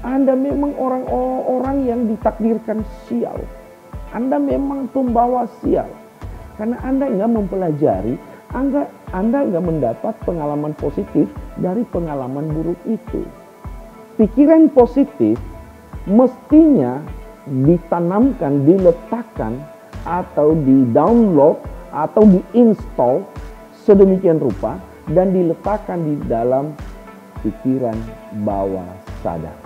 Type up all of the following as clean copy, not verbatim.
Anda memang orang-orang yang ditakdirkan sial. Anda memang pembawa sial. Karena Anda nggak mempelajari, Anda nggak mendapat pengalaman positif dari pengalaman buruk itu. Pikiran positif mestinya ditanamkan, diletakkan, atau di-download, atau di-install sedemikian rupa, dan diletakkan di dalam pikiran bawah sadar.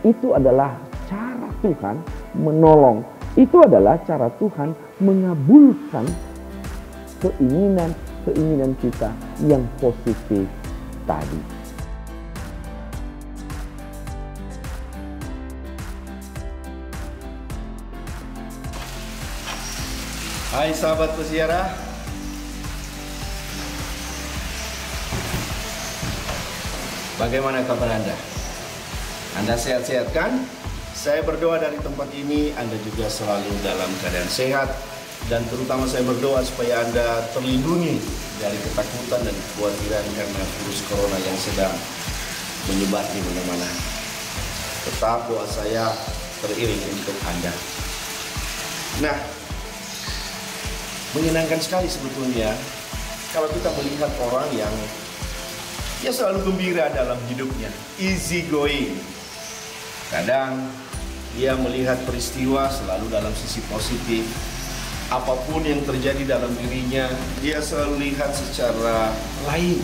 Itu adalah cara Tuhan menolong. Itu adalah cara Tuhan mengabulkan keinginan kita yang positif tadi. Hai sahabat peziarah, bagaimana kabar Anda? Anda sehat-sehat kan? Saya berdoa dari tempat ini Anda juga selalu dalam keadaan sehat, dan terutama saya berdoa supaya Anda terlindungi dari ketakutan dan kekhawatiran karena virus corona yang sedang menyebar di mana-mana. Tetap doa saya teriring untuk Anda. Nah, menyenangkan sekali sebetulnya kalau kita melihat orang yang selalu gembira dalam hidupnya, easy going. Kadang dia melihat peristiwa selalu dalam sisi positif. Apapun yang terjadi dalam dirinya, dia selalu lihat secara lain.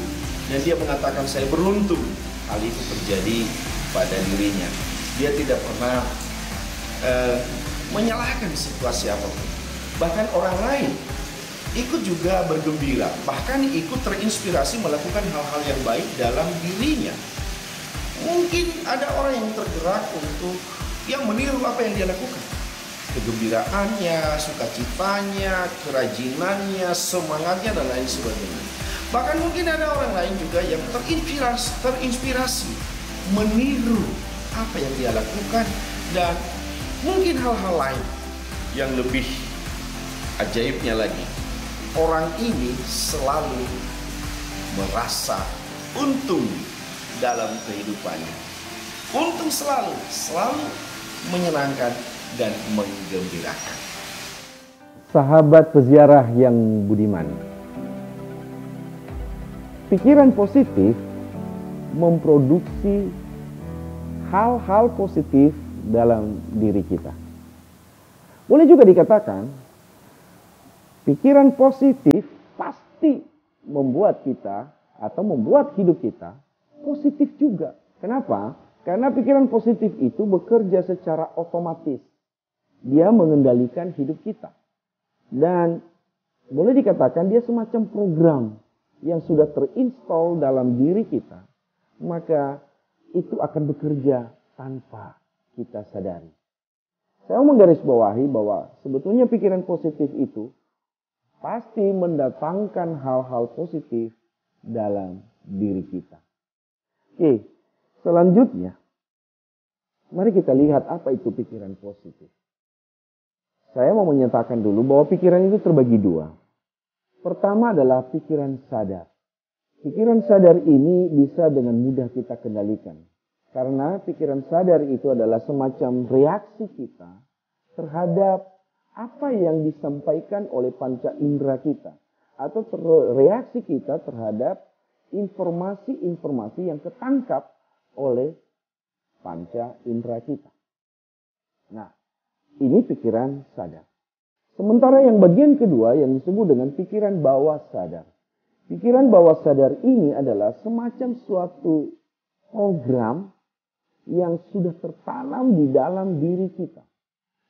Dan dia mengatakan, saya beruntung hal itu terjadi pada dirinya. Dia tidak pernah menyalahkan situasi apapun. Bahkan orang lain ikut juga bergembira, bahkan ikut terinspirasi melakukan hal-hal yang baik dalam dirinya. Mungkin ada orang yang tergerak untuk yang meniru apa yang dia lakukan. Kegembiraannya, sukacitanya, kerajinannya, semangatnya, dan lain sebagainya. Bahkan mungkin ada orang lain juga yang terinspirasi meniru apa yang dia lakukan, dan mungkin hal-hal lain yang lebih ajaibnya lagi. Orang ini selalu merasa untung dalam kehidupannya. Untung selalu menyenangkan dan menggembirakan. Sahabat peziarah yang budiman, pikiran positif memproduksi hal-hal positif dalam diri kita. Boleh juga dikatakan, pikiran positif pasti membuat kita atau membuat hidup kita positif juga. Kenapa? Karena pikiran positif itu bekerja secara otomatis. Dia mengendalikan hidup kita. Dan boleh dikatakan dia semacam program yang sudah terinstall dalam diri kita. Maka itu akan bekerja tanpa kita sadari. Saya mau menggarisbawahi bahwa sebetulnya pikiran positif itu pasti mendatangkan hal-hal positif dalam diri kita. Oke, selanjutnya, mari kita lihat apa itu pikiran positif. Saya mau menyatakan dulu bahwa pikiran itu terbagi dua. Pertama adalah pikiran sadar. Pikiran sadar ini bisa dengan mudah kita kendalikan. Karena pikiran sadar itu adalah semacam reaksi kita terhadap apa yang disampaikan oleh panca indera kita. Atau reaksi kita terhadap informasi-informasi yang ketangkap oleh panca indera kita. Nah, ini pikiran sadar. Sementara yang bagian kedua yang disebut dengan pikiran bawah sadar. Pikiran bawah sadar ini adalah semacam suatu program yang sudah tertanam di dalam diri kita.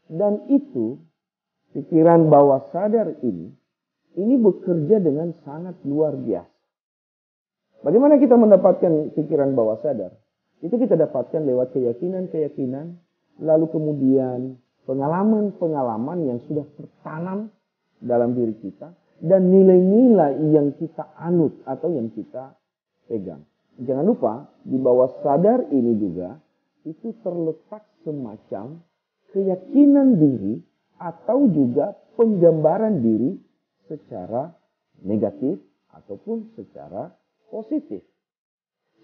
Dan itu, pikiran bawah sadar ini bekerja dengan sangat luar biasa. Bagaimana kita mendapatkan pikiran bawah sadar? Itu kita dapatkan lewat keyakinan-keyakinan, lalu kemudian pengalaman-pengalaman yang sudah tertanam dalam diri kita, dan nilai-nilai yang kita anut atau yang kita pegang. Jangan lupa, di bawah sadar ini juga, itu terletak semacam keyakinan diri atau juga penggambaran diri secara negatif ataupun secara positif.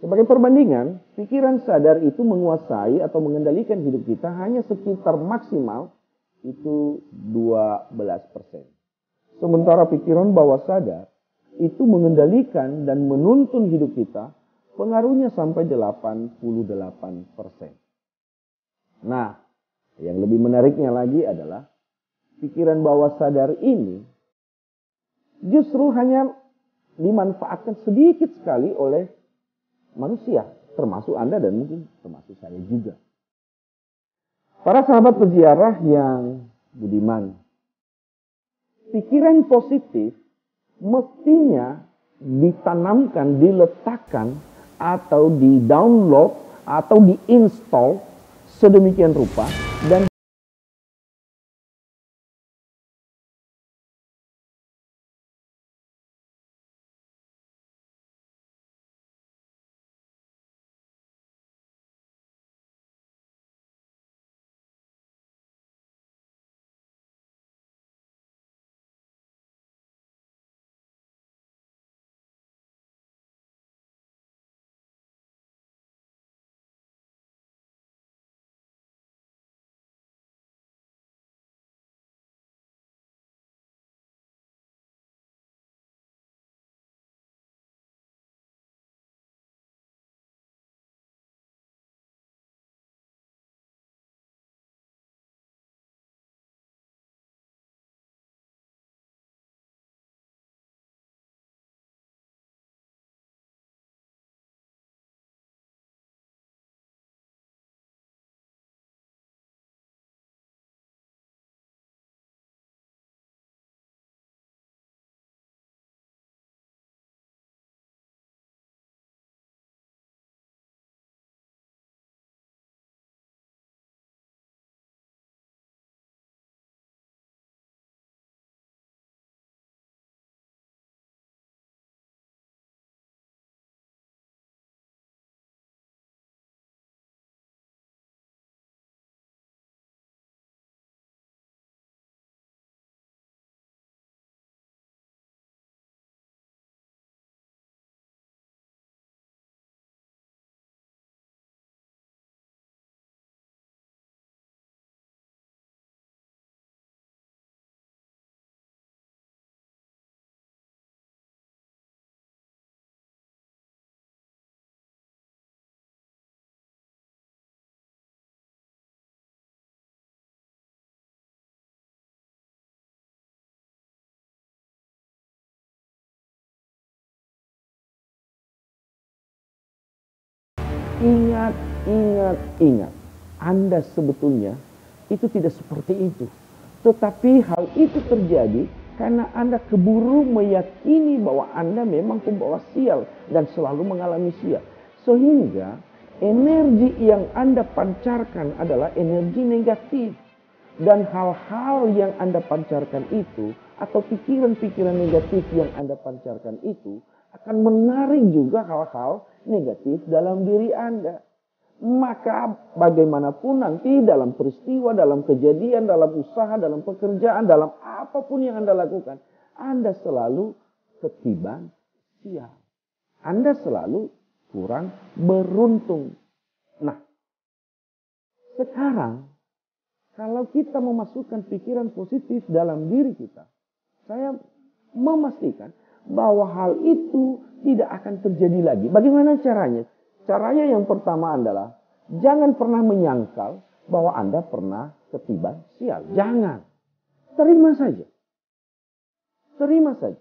Sebagai perbandingan, pikiran sadar itu menguasai atau mengendalikan hidup kita hanya sekitar maksimal itu 12%. Sementara pikiran bawah sadar itu mengendalikan dan menuntun hidup kita, pengaruhnya sampai 88%. Nah, yang lebih menariknya lagi adalah pikiran bawah sadar ini justru hanya dimanfaatkan sedikit sekali oleh manusia, termasuk Anda dan mungkin termasuk saya juga. Para sahabat peziarah yang budiman, pikiran positif mestinya ditanamkan, diletakkan, atau di-download, atau di-install sedemikian rupa, dan ingat. Anda sebetulnya itu tidak seperti itu. Tetapi hal itu terjadi karena Anda keburu meyakini bahwa Anda memang pembawa sial dan selalu mengalami sial. Sehingga energi yang Anda pancarkan adalah energi negatif. Dan hal-hal yang Anda pancarkan itu, atau pikiran-pikiran negatif yang Anda pancarkan itu, akan menarik juga hal-hal negatif dalam diri Anda. Maka bagaimanapun nanti dalam peristiwa, dalam kejadian, dalam usaha, dalam pekerjaan, dalam apapun yang Anda lakukan, Anda selalu ketiban sial. Anda selalu kurang beruntung. Nah, sekarang kalau kita memasukkan pikiran positif dalam diri kita, saya memastikan bahwa hal itu tidak akan terjadi lagi. Bagaimana caranya? Caranya yang pertama adalah jangan pernah menyangkal bahwa Anda pernah ketiban sial. Jangan. Terima saja. Terima saja.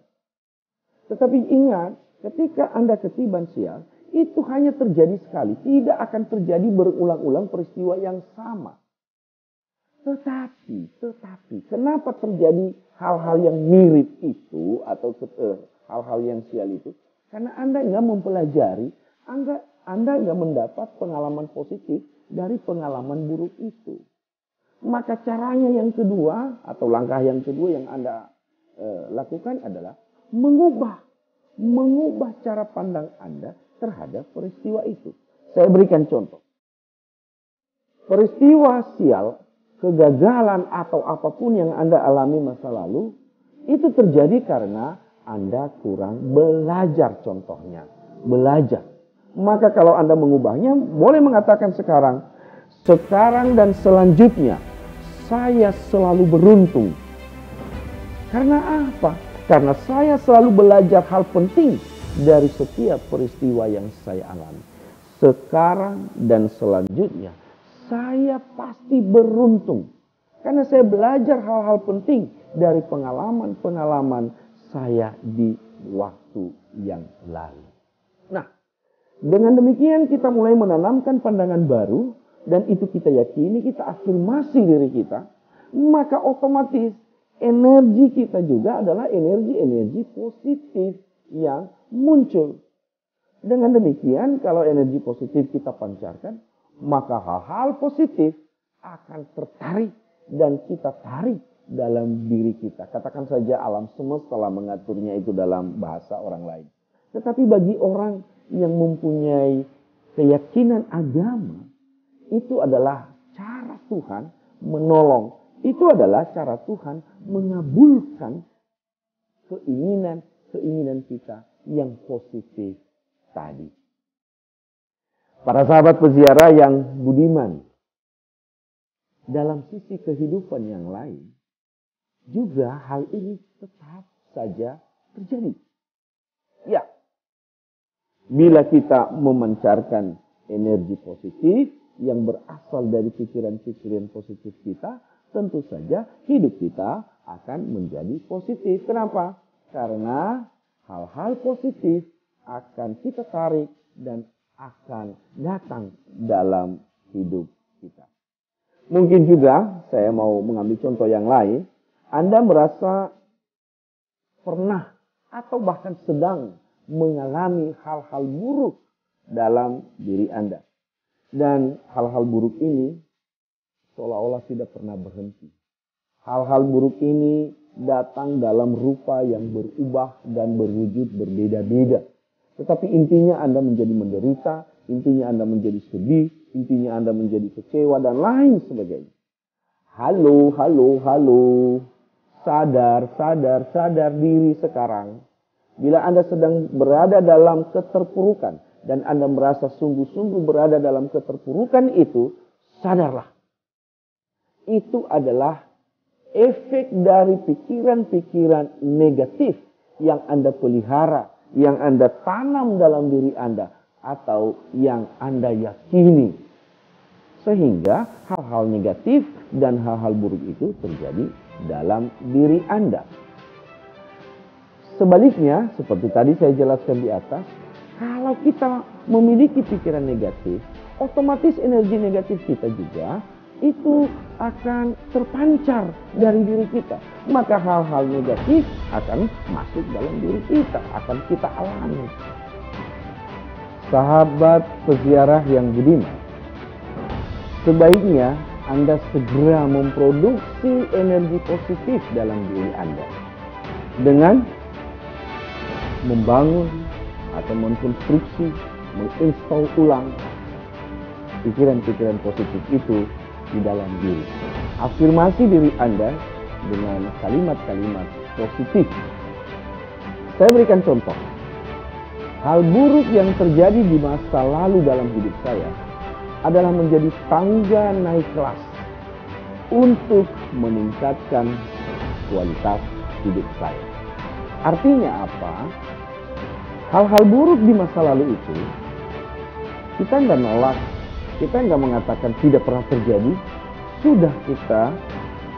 Tetapi ingat, ketika Anda ketiban sial, itu hanya terjadi sekali. Tidak akan terjadi berulang-ulang peristiwa yang sama. Tetapi, kenapa terjadi hal-hal yang mirip itu atau hal-hal yang sial itu? Karena Anda nggak mempelajari, Anda nggak mendapat pengalaman positif dari pengalaman buruk itu. Maka caranya yang kedua atau langkah yang kedua yang Anda lakukan adalah mengubah cara pandang Anda terhadap peristiwa itu. Saya berikan contoh. Peristiwa sial, kegagalan atau apapun yang Anda alami masa lalu, itu terjadi karena Anda kurang belajar contohnya. Belajar. Maka kalau Anda mengubahnya, boleh mengatakan sekarang dan selanjutnya, saya selalu beruntung. Karena apa? Karena saya selalu belajar hal penting dari setiap peristiwa yang saya alami. Sekarang dan selanjutnya, saya pasti beruntung. Karena saya belajar hal-hal penting dari pengalaman-pengalaman saya di waktu yang lalu. Nah, dengan demikian kita mulai menanamkan pandangan baru, dan itu kita yakini, kita afirmasi diri kita, maka otomatis energi kita juga adalah energi-energi positif yang muncul. Dengan demikian, kalau energi positif kita pancarkan, maka hal-hal positif akan tertarik dan kita tarik dalam diri kita. Katakan saja alam semesta telah mengaturnya itu dalam bahasa orang lain. Tetapi bagi orang yang mempunyai keyakinan agama, itu adalah cara Tuhan menolong. Itu adalah cara Tuhan mengabulkan keinginan kita yang positif tadi. Para sahabat peziarah yang budiman, dalam sisi kehidupan yang lain, juga hal ini tetap saja terjadi. Ya, bila kita memancarkan energi positif yang berasal dari pikiran-pikiran positif kita, tentu saja hidup kita akan menjadi positif. Kenapa? Karena hal-hal positif akan kita tarik dan akan datang dalam hidup kita. Mungkin juga saya mau mengambil contoh yang lain. Anda merasa pernah atau bahkan sedang mengalami hal-hal buruk dalam diri Anda. Dan hal-hal buruk ini seolah-olah tidak pernah berhenti. Hal-hal buruk ini datang dalam rupa yang berubah dan berwujud berbeda-beda. Tetapi intinya Anda menjadi menderita, intinya Anda menjadi sedih, intinya Anda menjadi kecewa dan lain sebagainya. Halo. Sadar diri sekarang. Bila Anda sedang berada dalam keterpurukan dan Anda merasa sungguh-sungguh berada dalam keterpurukan itu, sadarlah. Itu adalah efek dari pikiran-pikiran negatif yang Anda pelihara, yang Anda tanam dalam diri Anda, atau yang Anda yakini. Sehingga hal-hal negatif dan hal-hal buruk itu terjadi dalam diri Anda. Sebaliknya, seperti tadi saya jelaskan di atas, kalau kita memiliki pikiran negatif, otomatis energi negatif kita juga itu akan terpancar dari diri kita. Maka hal-hal negatif akan masuk dalam diri kita, akan kita alami. Sahabat peziarah yang budiman, sebaiknya Anda segera memproduksi energi positif dalam diri Anda dengan membangun atau mengkonstruksi, menginstal ulang pikiran-pikiran positif itu di dalam diri. Afirmasi diri Anda dengan kalimat-kalimat positif. Saya berikan contoh. Hal buruk yang terjadi di masa lalu dalam hidup saya adalah menjadi tangga naik kelas untuk meningkatkan kualitas hidup saya. Artinya apa? Hal-hal buruk di masa lalu itu kita nggak nolak, kita nggak mengatakan tidak pernah terjadi, sudah kita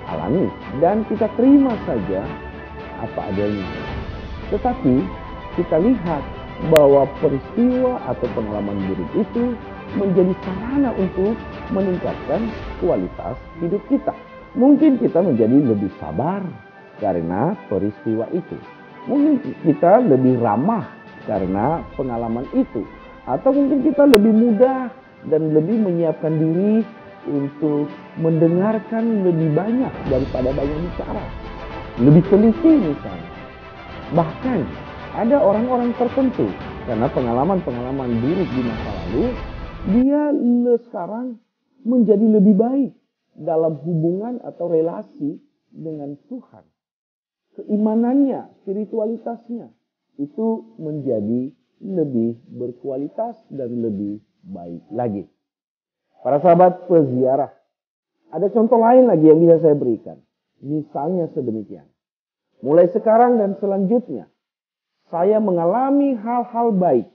alami dan kita terima saja apa adanya. Tetapi kita lihat bahwa peristiwa atau pengalaman buruk itu menjadi sarana untuk meningkatkan kualitas hidup kita. Mungkin kita menjadi lebih sabar karena peristiwa itu. Mungkin kita lebih ramah karena pengalaman itu. Atau mungkin kita lebih mudah dan lebih menyiapkan diri untuk mendengarkan lebih banyak daripada banyak bicara. Lebih teliti misalnya. Bahkan ada orang-orang tertentu karena pengalaman-pengalaman buruk di masa lalu, dia sekarang menjadi lebih baik dalam hubungan atau relasi dengan Tuhan. Keimanannya, spiritualitasnya itu menjadi lebih berkualitas dan lebih baik lagi. Para sahabat peziarah, ada contoh lain lagi yang bisa saya berikan. Misalnya sedemikian. Mulai sekarang dan selanjutnya, saya mengalami hal-hal baik.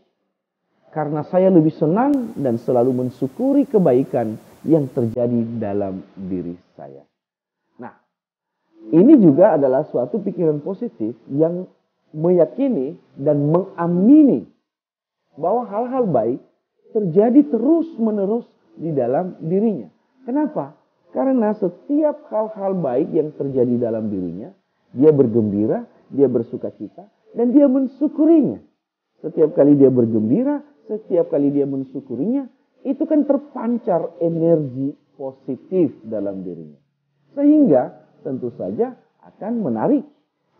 Karena saya lebih senang dan selalu mensyukuri kebaikan yang terjadi dalam diri saya. Nah, ini juga adalah suatu pikiran positif yang meyakini dan mengamini bahwa hal-hal baik terjadi terus-menerus di dalam dirinya. Kenapa? Karena setiap hal-hal baik yang terjadi dalam dirinya, dia bergembira, dia bersukacita, dan dia mensyukurinya. Setiap kali dia bergembira, setiap kali dia mensyukurinya, itu kan terpancar energi positif dalam dirinya. Sehingga tentu saja akan menarik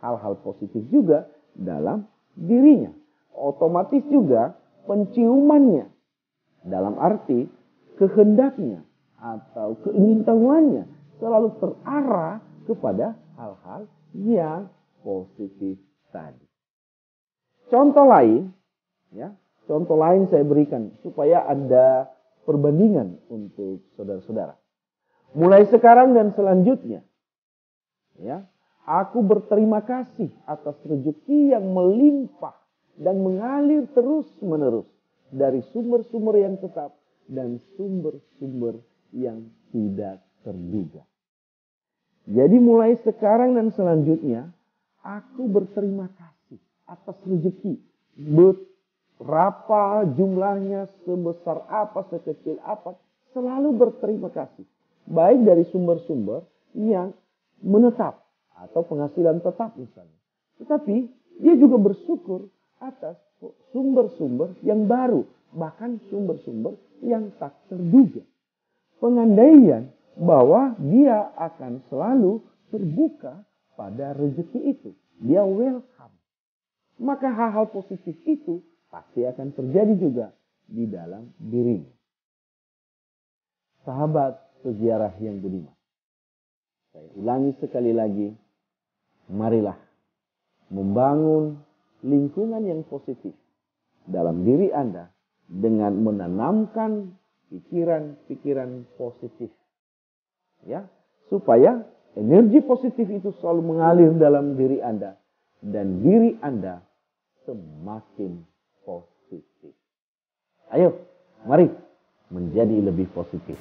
hal-hal positif juga dalam dirinya. Otomatis juga penciumannya, dalam arti kehendaknya atau keingintahuannya selalu terarah kepada hal-hal yang positif tadi. Contoh lain, ya, contoh lain saya berikan supaya ada perbandingan untuk saudara-saudara. Mulai sekarang dan selanjutnya, ya, aku berterima kasih atas rezeki yang melimpah dan mengalir terus-menerus dari sumber-sumber yang tetap dan sumber-sumber yang tidak terduga. Jadi mulai sekarang dan selanjutnya, aku berterima kasih atas rezeki. Berapa jumlahnya, sebesar apa, sekecil apa, selalu berterima kasih. Baik dari sumber-sumber yang menetap atau penghasilan tetap misalnya. Tetapi dia juga bersyukur atas sumber-sumber yang baru. Bahkan sumber-sumber yang tak terduga. Pengandaian bahwa dia akan selalu terbuka pada rezeki itu. Dia welcome. Maka hal-hal positif itu pasti akan terjadi juga di dalam dirinya. Sahabat peziarah yang budiman, saya ulangi sekali lagi, marilah membangun lingkungan yang positif dalam diri Anda dengan menanamkan pikiran-pikiran positif. Ya, supaya energi positif itu selalu mengalir dalam diri Anda dan diri Anda semakin positif. Ayo, mari menjadi lebih positif.